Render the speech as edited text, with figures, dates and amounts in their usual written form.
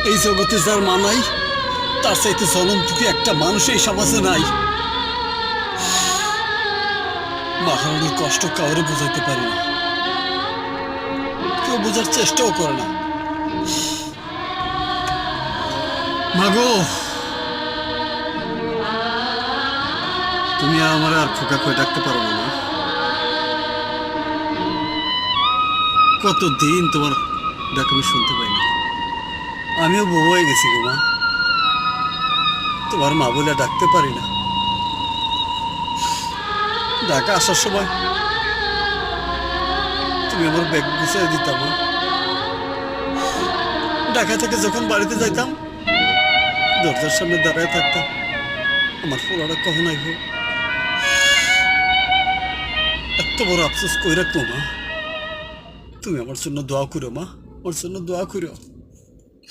এই জগতে যার মা নাই তার চাইতে জনমটুকু একটা মানুষ এই সমাজে নাই। মা হারানোর কষ্ট কাউরে বোঝাইতে পারি না, কেউ বোঝার চেষ্টাও করে না। মাগো, তুমি আমার আর খোকা করে ডাকতে পারো না। কতদিন তোমার ডাক আমি শুনতে পাইনি। আমিও বউ হয়ে গেছি গো মা, তোমার মা বলে ডাকতে পারি না। ঢাকা আসার সময় তুমি আমার ব্যাগ গুছিয়ে দিতাম মা। ঢাকা থেকে যখন বাড়িতে যাইতাম দরজার সামনে দাঁড়ায় থাকতাম, আমার পোলাটা কখন আইব। এত বড় আফসোস কই রাখবো মা। তুমি আমার জন্য দোয়া করো মা, আমার জন্য দোয়া করো।